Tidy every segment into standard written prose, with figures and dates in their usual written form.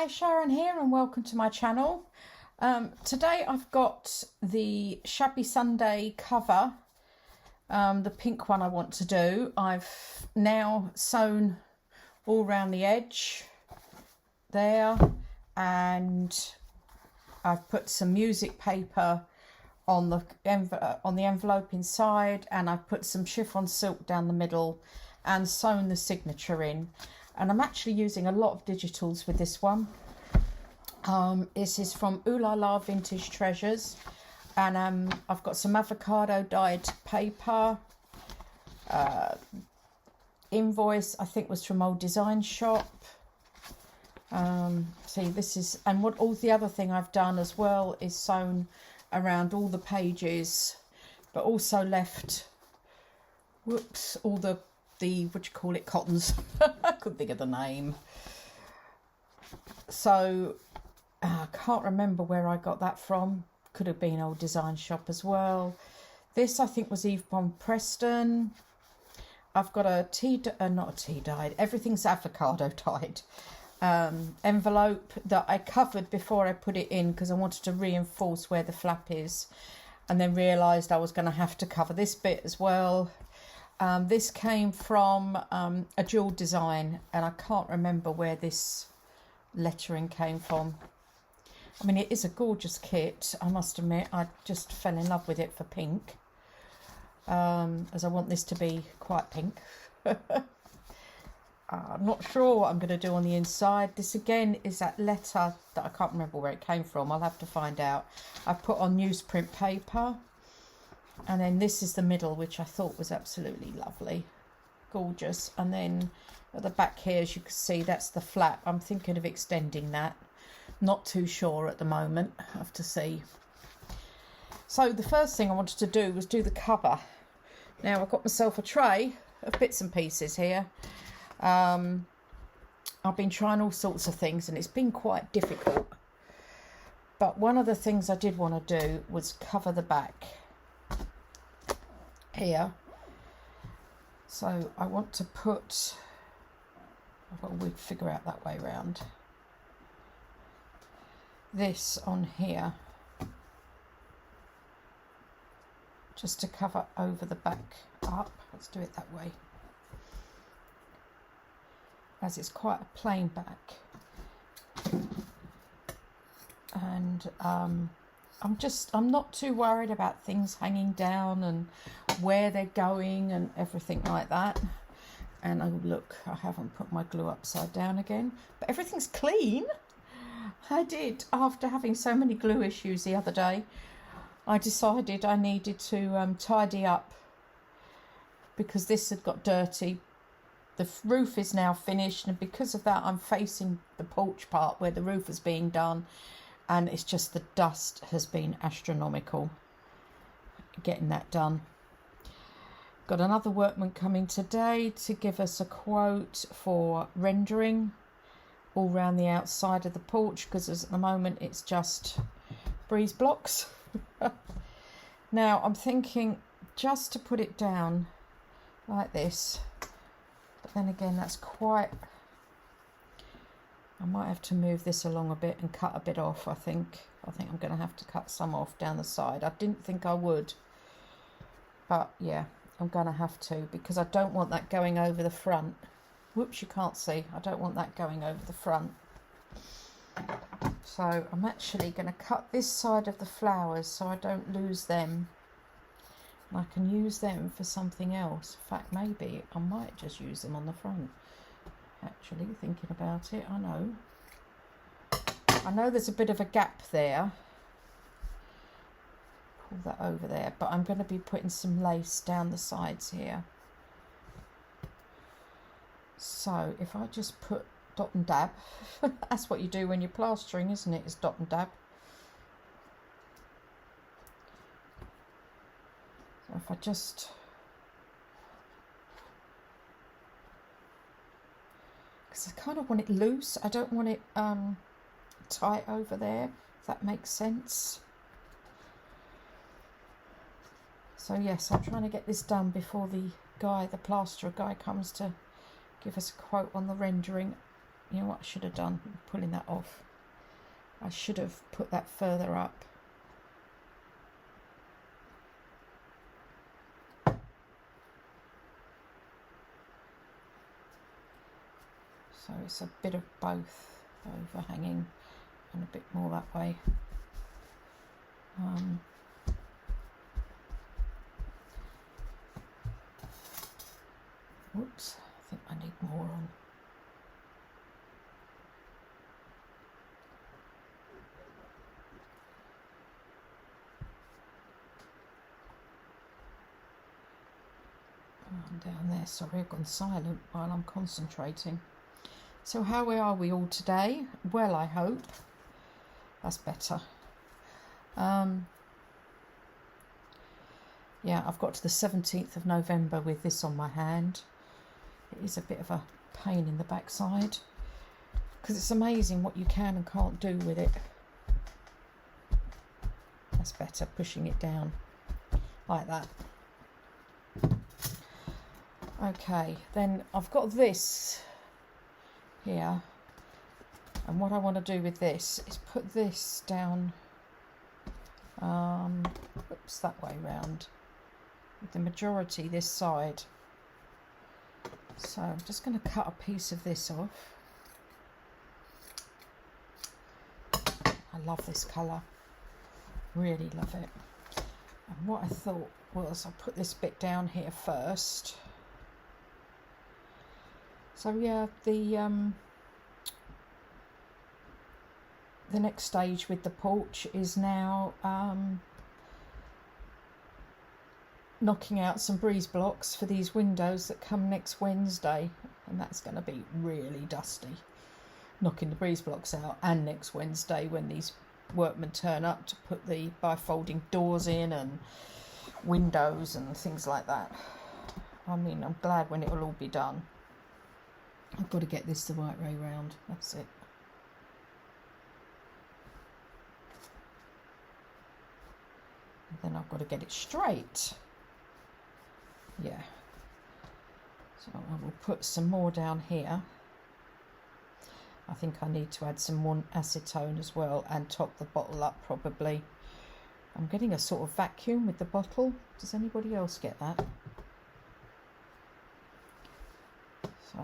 Hi, Sharon here and welcome to my channel. Today I've got the Shabby Sunday cover, the pink one I want to do. I've now sewn all around the edge there, and I've put some music paper on the envelope inside, and I've put some chiffon silk down the middle and sewn the signature in. And I'm actually using a lot of digitals with this one. This is from Ooh La La Vintage Treasures, and I've got some avocado dyed paper. Invoice I think was from Old Design Shop. See, this is, and what all the other thing I've done as well is sewn around all the pages, but also left all the what you call it, cottons. I couldn't think of the name. So I can't remember where I got that from. Could have been Old Design Shop as well. This I think was Eve Bon Preston. I've got a not a tea dyed, everything's avocado dyed envelope that I covered before I put it in because I wanted to reinforce where the flap is, and then realised I was going to have to cover this bit as well. This came from a jewel design, and I can't remember where this lettering came from. I mean, it is a gorgeous kit, I must admit. I just fell in love with it for pink, as I want this to be quite pink. I'm not sure what I'm going to do on the inside. This again is that letter that I can't remember where it came from. I'll have to find out. I put on newsprint paper. And then this is the middle, which I thought was absolutely lovely. Gorgeous. And then at the back here, as you can see, that's the flap. I'm thinking of extending that. Not too sure at the moment. I have to see. So the first thing I wanted to do was do the cover. Now I've got myself a tray of bits and pieces here. I've been trying all sorts of things and it's been quite difficult. But one of the things I did want to do was cover the back here. So I want to put, we'd figure out that way round, this on here just to cover over the back up. Let's do it that way, as it's quite a plain back. And I'm not too worried about things hanging down and where they're going and everything like that. And oh look, I haven't put my glue upside down again, but everything's clean. I did, after having so many glue issues the other day, I decided I needed to tidy up because this had got dirty. The roof is now finished, and because of that I'm facing the porch part where the roof is being done, and it's just the dust has been astronomical getting that done. Got another workman coming today to give us a quote for rendering all around the outside of the porch, because at the moment it's just breeze blocks. Now I'm thinking just to put it down like this, but then again that's quite, I might have to move this along a bit and cut a bit off. I think I'm going to have to cut some off down the side. I didn't think I would, but yeah, I'm going to have to, because I don't want that going over the front. Whoops, you can't see. I don't want that going over the front. So I'm actually going to cut this side of the flowers so I don't lose them. And I can use them for something else. In fact, maybe I might just use them on the front. Actually, thinking about it, I know there's a bit of a gap there. Pull that over there, but I'm going to be putting some lace down the sides here. So if I just put dot and dab, that's what you do when you're plastering, isn't it? Is dot and dab. So if I just, because I kind of want it loose, I don't want it tight over there, if that makes sense. So yes, I'm trying to get this done before the plasterer guy comes to give us a quote on the rendering. you know what I should have done? Pulling that off. I should have put that further up. So it's a bit of both, overhanging and a bit more that way. Whoops, I think I need more on. I'm down there, sorry, I've gone silent while I'm concentrating. So how are we all today? Well, I hope. That's better. Yeah, I've got to the 17th of November with this on my hand. It is a bit of a pain in the backside because it's amazing what you can and can't do with it. That's better, pushing it down like that. Okay, then I've got this here, and what I want to do with this is put this down, oops, that way round, with the majority this side. So I'm just going to cut a piece of this off. I love this colour, really love it. And what I thought was I'll put this bit down here first. So yeah, the next stage with the porch is now knocking out some breeze blocks for these windows that come next Wednesday, and that's going to be really dusty, knocking the breeze blocks out, and next Wednesday when these workmen turn up to put the bifolding doors in and windows and things like that. I mean, I'm glad when it'll all be done. I've got to get this the right way round, that's it. And then I've got to get it straight. Yeah. So I will put some more down here. I think I need to add some more acetone as well and top the bottle up probably. I'm getting a sort of vacuum with the bottle. Does anybody else get that? So,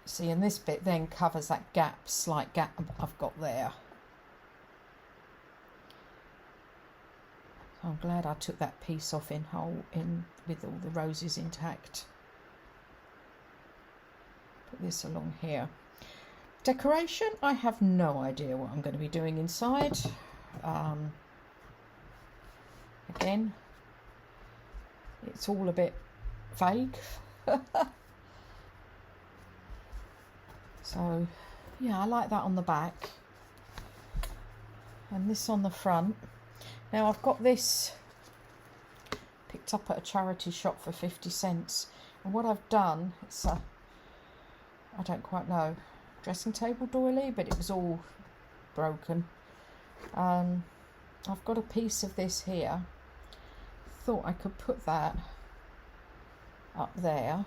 see, and this bit then covers that gap, slight gap I've got there. So I'm glad I took that piece off in whole, in with all the roses intact. Put this along here. Decoration, I have no idea what I'm going to be doing inside. Again, it's all a bit vague. So yeah, I like that on the back and this on the front. Now I've got this picked up at a charity shop for 50 cents, and what I've done, it's a, I don't quite know, dressing table doily, but it was all broken. I've got a piece of this here. Thought I could put that up there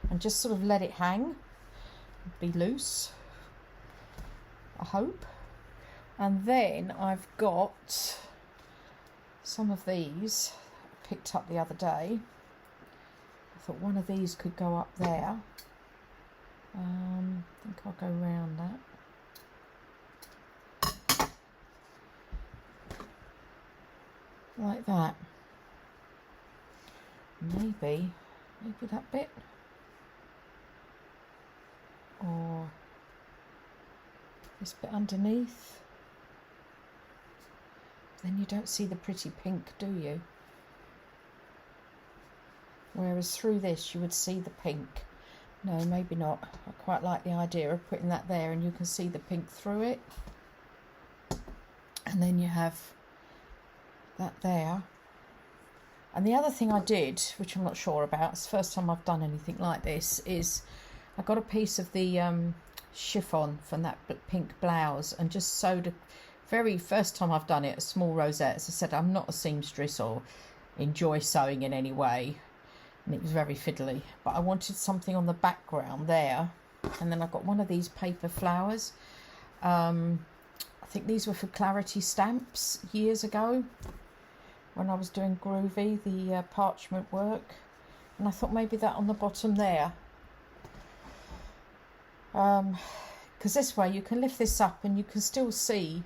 and just sort of let it hang, be loose, I hope. And then I've got some of these I picked up the other day. I thought one of these could go up there. I think I'll go round that like that. Maybe that bit, or this bit underneath. Then you don't see the pretty pink, do you? Whereas through this you would see the pink. No, maybe not. I quite like the idea of putting that there and you can see the pink through it. And then you have that there. And the other thing I did, which I'm not sure about, it's the first time I've done anything like this, is I got a piece of the chiffon from that pink blouse and just sewed a very first time I've done it, a small rosette. As I said, I'm not a seamstress or enjoy sewing in any way. and it was very fiddly, but I wanted something on the background there. And then I got one of these paper flowers. I think these were for Clarity Stamps years ago when I was doing Groovy, the parchment work, and I thought maybe that on the bottom there, because this way you can lift this up and you can still see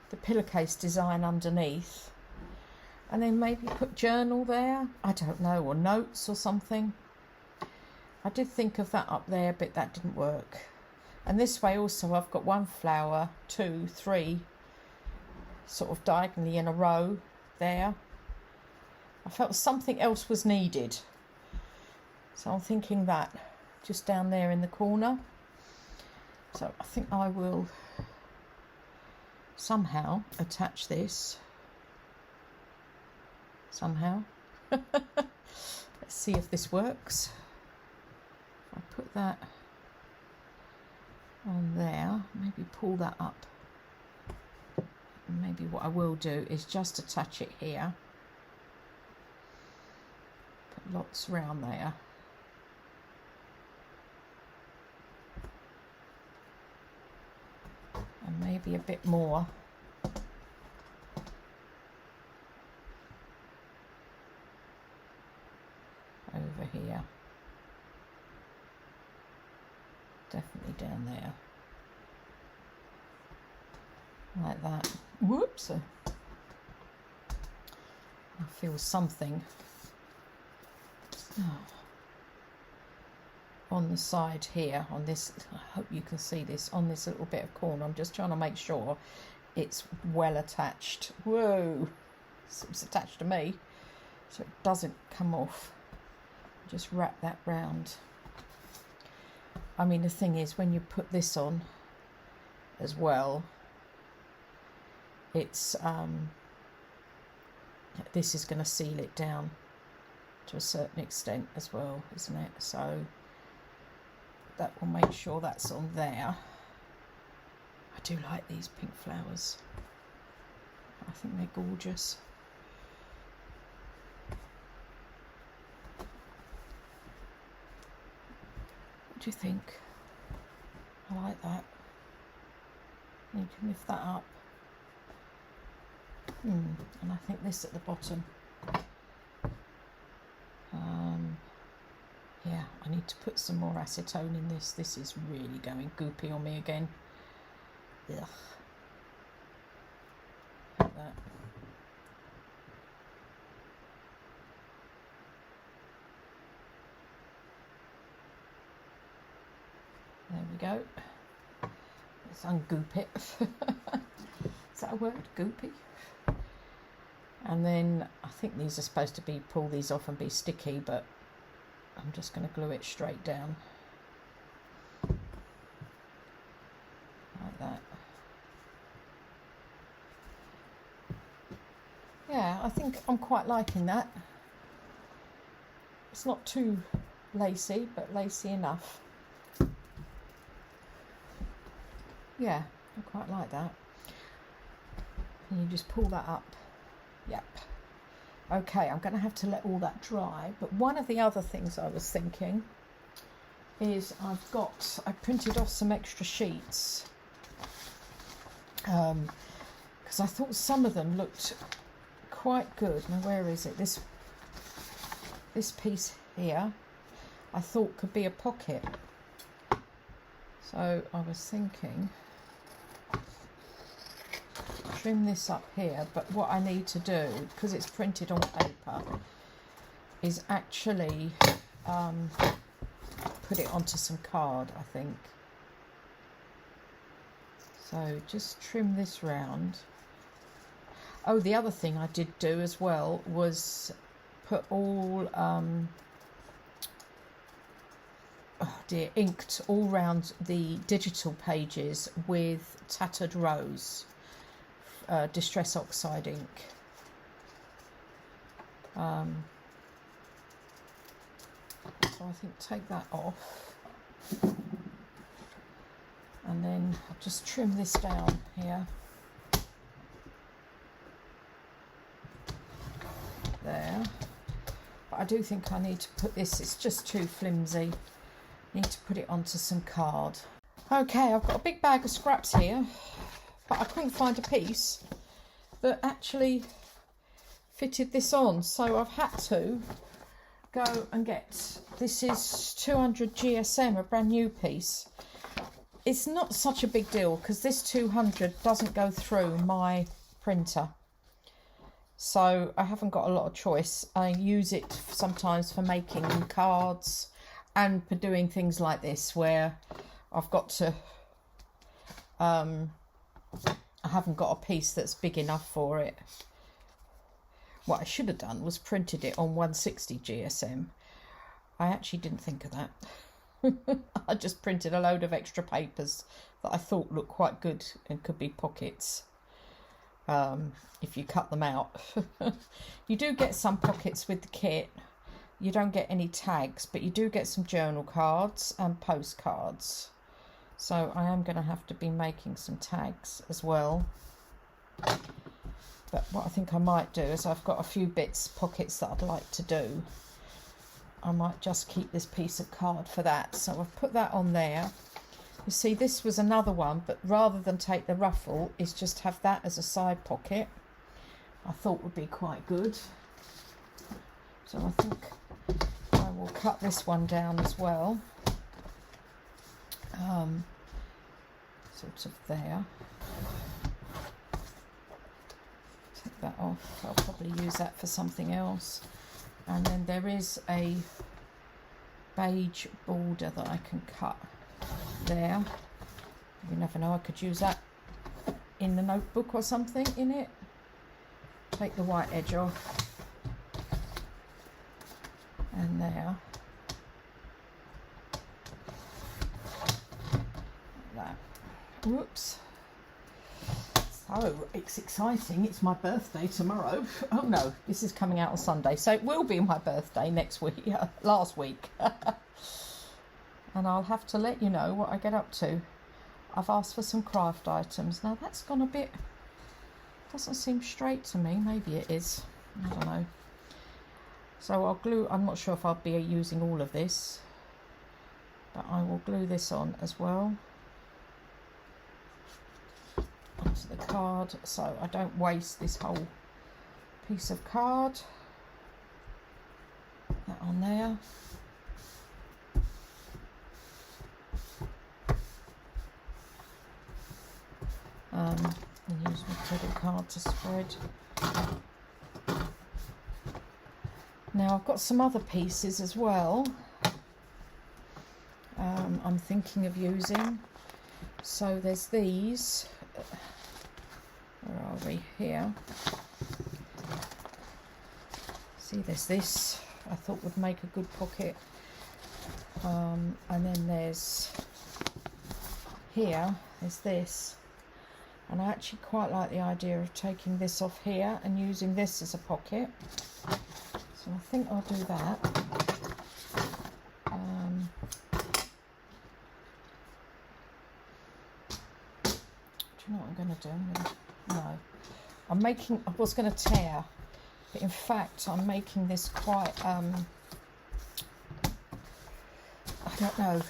the pillowcase design underneath, and then maybe put journal there, I don't know, or notes or something. I did think of that up there, but that didn't work. And this way also I've got one flower, 2, 3 sort of diagonally in a row there. I felt something else was needed, so I'm thinking that just down there in the corner. So I think I will somehow attach this somehow. Let's see if this works. I'll put that on there, maybe pull that up. Maybe what I will do is just attach it here. Put lots around there. And maybe a bit more over here. Definitely down there. Like that. Whoops. I feel something on the side here, on this, I hope you can see this, on this little bit of corner. I'm just trying to make sure it's well attached. Whoa, it's attached to me, so it doesn't come off. Just wrap that round. I mean, the thing is, when you put this on as well, it's this is going to seal it down to a certain extent as well, isn't it? So that will make sure that's on there. I do like these pink flowers. I think they're gorgeous. What do you think? I like that. You can lift that up. And I think this at the bottom. Yeah, I need to put some more acetone in this. This is really going goopy on me again. Ugh. Like that. There we go. Let's ungoop it. Is that a word? Goopy? And then I think these are supposed to be, pull these off and be sticky, but I'm just going to glue it straight down. Like that. Yeah, I think I'm quite liking that. It's not too lacy, but lacy enough. Yeah, I quite like that. And you just pull that up. Yep. Okay, I'm going to have to let all that dry. But one of the other things I was thinking is I printed off some extra sheets. Because I thought some of them looked quite good. Now, where is it? This piece here, I thought could be a pocket. So I was thinking, trim this up here, but what I need to do, because it's printed on paper, is actually put it onto some card, I think. So just trim this round. Oh, the other thing I did do as well was put all inked all round the digital pages with Tattered Rose Distress Oxide ink. So I think take that off, and then I'll just trim this down here. There. But I do think I need to put this, it's just too flimsy. Need to put it onto some card. Okay, I've got a big bag of scraps here, but I couldn't find a piece that actually fitted this on, so I've had to go and get, this is 200 GSM, a brand new piece. It's not such a big deal because this 200 doesn't go through my printer, so I haven't got a lot of choice. I use it sometimes for making cards and for doing things like this where I've got to I haven't got a piece that's big enough for it. What I should have done was printed it on 160 GSM. I actually didn't think of that. I just printed a load of extra papers that I thought looked quite good and could be pockets if you cut them out. You do get some pockets with the kit. You don't get any tags, but you do get some journal cards and postcards. So I am going to have to be making some tags as well. But what I think I might do is, I've got a few pockets that I'd like to do. I might just keep this piece of card for that. So I've put that on there. You see, this was another one, but rather than take the ruffle, is just have that as a side pocket. I thought would be quite good. So I think I will cut this one down as well. Sort of there. Take that off. I'll probably use that for something else. And then there is a beige border that I can cut there. You never know, I could use that in the notebook or something in it. Take the white edge off. And there. Like that. Whoops. So it's exciting, it's my birthday tomorrow. Oh no, this is coming out on Sunday, so it will be my birthday next week, last week. And I'll have to let you know what I get up to. I've asked for some craft items. Now that's gone a bit, doesn't seem straight to me, maybe it is, I don't know. So I'll glue, I'm not sure if I'll be using all of this, but I will glue this on as well onto the card, so I don't waste this whole piece of card. That on there. And use my credit card to spread. Now I've got some other pieces as well I'm thinking of using. So there's these. Where are we? Here. See, there's this. I thought would make a good pocket. And then there's here. There's this. And I actually quite like the idea of taking this off here and using this as a pocket. So I think I'll do that. Do you know what I'm going to do? No. I'm making, I was going to tear, but in fact I'm making this quite, I don't know,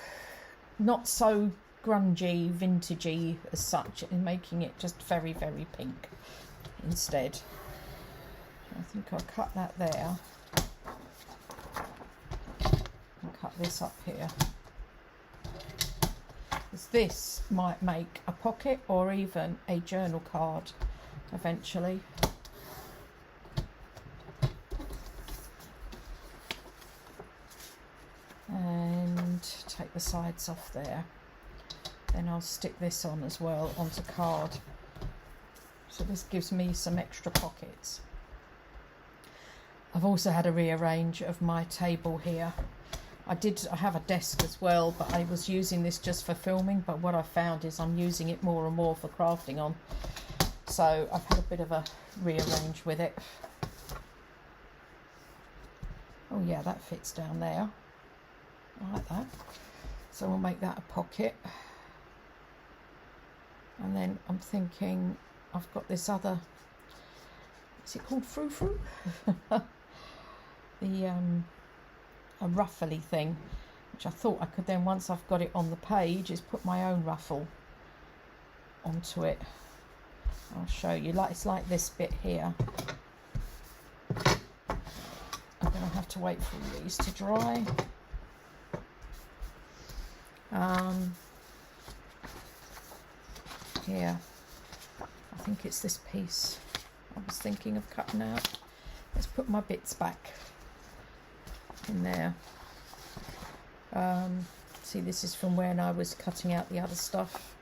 not so grungy, vintagey as such, and making it just very, very pink instead. I think I'll cut that there and cut this up here. This might make a pocket or even a journal card eventually. And take the sides off there. Then I'll stick this on as well onto card. So this gives me some extra pockets. I've also had a rearrange of my table here. I have a desk as well, but I was using this just for filming, but what I found is I'm using it more and more for crafting on. So I've had a bit of a rearrange with it. Oh yeah, that fits down there. I like that. So we'll make that a pocket. And then I'm thinking, I've got this other, is it called frou-frou? a ruffly thing, which I thought I could then, once I've got it on the page, is put my own ruffle onto it. I'll show you. Like, it's like this bit here. I'm going to have to wait for all these to dry. Here, I think it's this piece I was thinking of cutting out. Let's put my bits back in there. See, this is from when I was cutting out the other stuff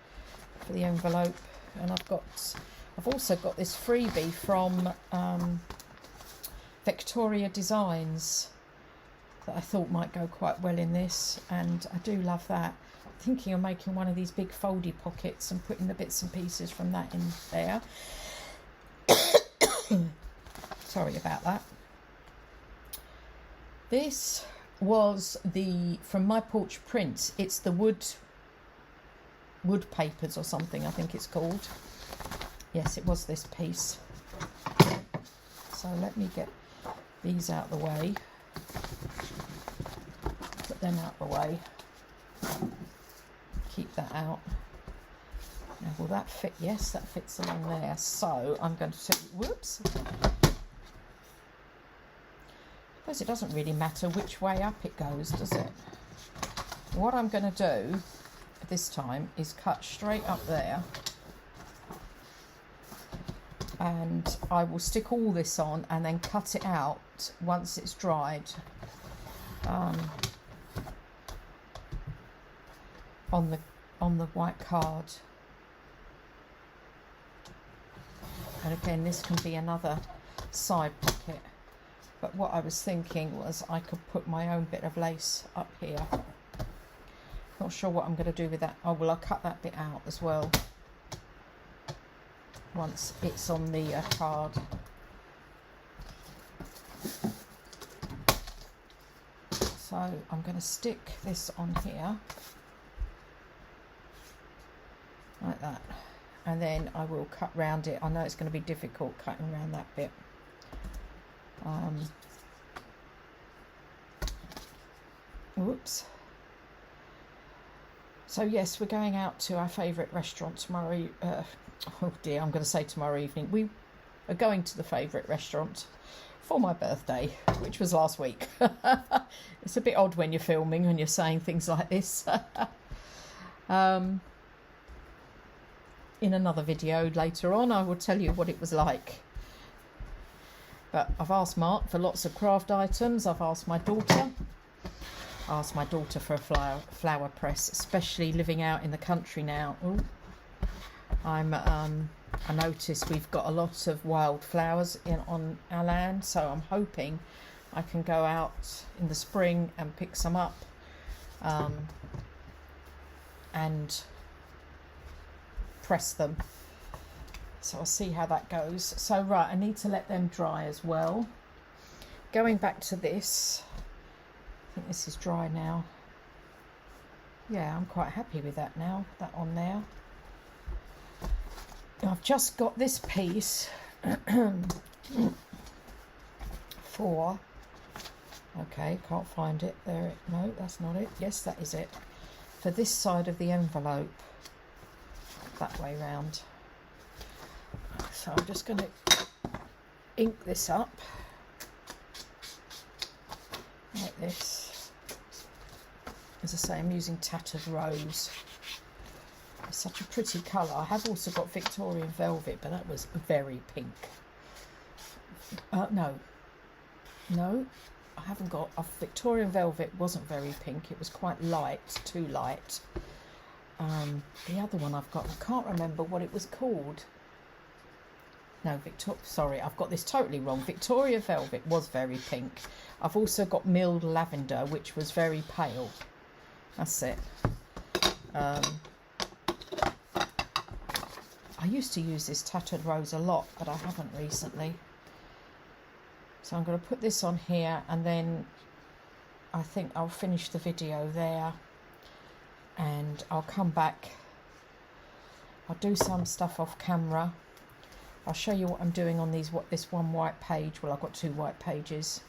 for the envelope, and I've also got this freebie from Victoria Designs that I thought might go quite well in this, and I do love that. I'm thinking of making one of these big foldy pockets and putting the bits and pieces from that in there. Sorry about that. This was from My Porch Prints. It's the wood papers or something, I think it's called. Yes, it was this piece. So let me get these out the way. Put them out the way. Keep that out. Now, will that fit? Yes, that fits along there. So I'm going to whoops. I suppose it doesn't really matter which way up it goes, does it? What I'm going to do this time is cut straight up there, and I will stick all this on and then cut it out once it's dried on the white card. And again, this can be another side pocket, but what I was thinking was I could put my own bit of lace up here. Not sure what I'm going to do with that. Oh, well, I'll cut that bit out as well once it's on the card. So I'm going to stick this on here like that, and then I will cut round it. I know it's going to be difficult cutting around that bit. Whoops. So yes, we're going out to our favourite restaurant tomorrow. Oh dear, I'm going to say tomorrow evening. We are going to the favourite restaurant for my birthday, which was last week. It's a bit odd when you're filming and you're saying things like this. In another video later on, I will tell you what it was like. But I've asked Mark for lots of craft items. I've asked my daughter. For a flower press, especially living out in the country now. Ooh. I noticed we've got a lot of wild flowers on our land, so I'm hoping I can go out in the spring and pick some up and press them. So I'll see how that goes. So right, I need to let them dry as well. Going back to this, I think this is dry now. Yeah, I'm quite happy with that now, that on there. I've just got this piece for, okay, can't find it there. No, that's not it. Yes, that is it. For this side of the envelope, that way round. So I'm just going to ink this up like this. As I say, I'm using Tattered Rose. It's such a pretty colour. I have also got Victorian Velvet, but that was very pink. No, I haven't got. Victorian Velvet wasn't very pink. It was quite light, too light. The other one I've got, I can't remember what it was called. No, sorry, I've got this totally wrong. Victoria Velvet was very pink. I've also got Milled Lavender, which was very pale. That's it. I used to use this Tattered Rose a lot, but I haven't recently. So I'm going to put this on here, and then I think I'll finish the video there, and I'll come back. I'll do some stuff off camera. I'll show you what I'm doing on this one white page. Well, I've got two white pages.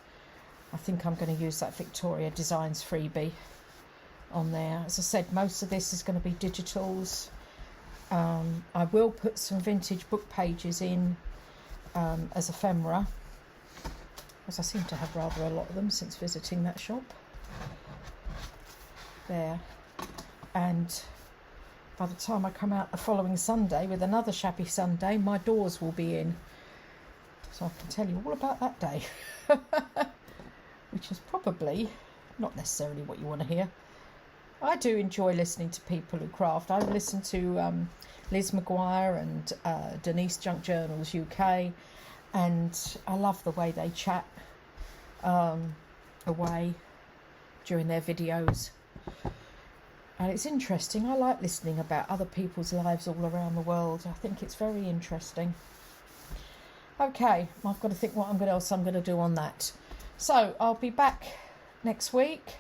I think I'm going to use that Victoria Designs freebie on there. As I said, most of this is going to be digitals. I will put some vintage book pages in as ephemera, because I seem to have rather a lot of them since visiting that shop. There. And by the time I come out the following Sunday with another Shabby Sunday, my doors will be in. So I can tell you all about that day. Which is probably not necessarily what you want to hear. I do enjoy listening to people who craft. I listen to Liz McGuire and Denise Junk Journals UK, and I love the way they chat away during their videos. And it's interesting. I like listening about other people's lives all around the world. I think it's very interesting. Okay, I've got to think what else I'm going to do on that. So I'll be back next week.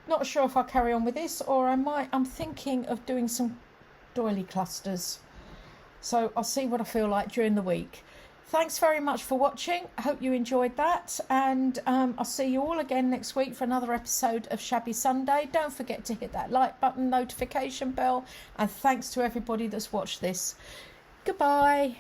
Not sure if I'll carry on with this, or I'm thinking of doing some doily clusters. So I'll see what I feel like during the week. Thanks very much for watching. I hope you enjoyed that. And I'll see you all again next week for another episode of Shabby Sunday. Don't forget to hit that like button, notification bell. And thanks to everybody that's watched this. Goodbye.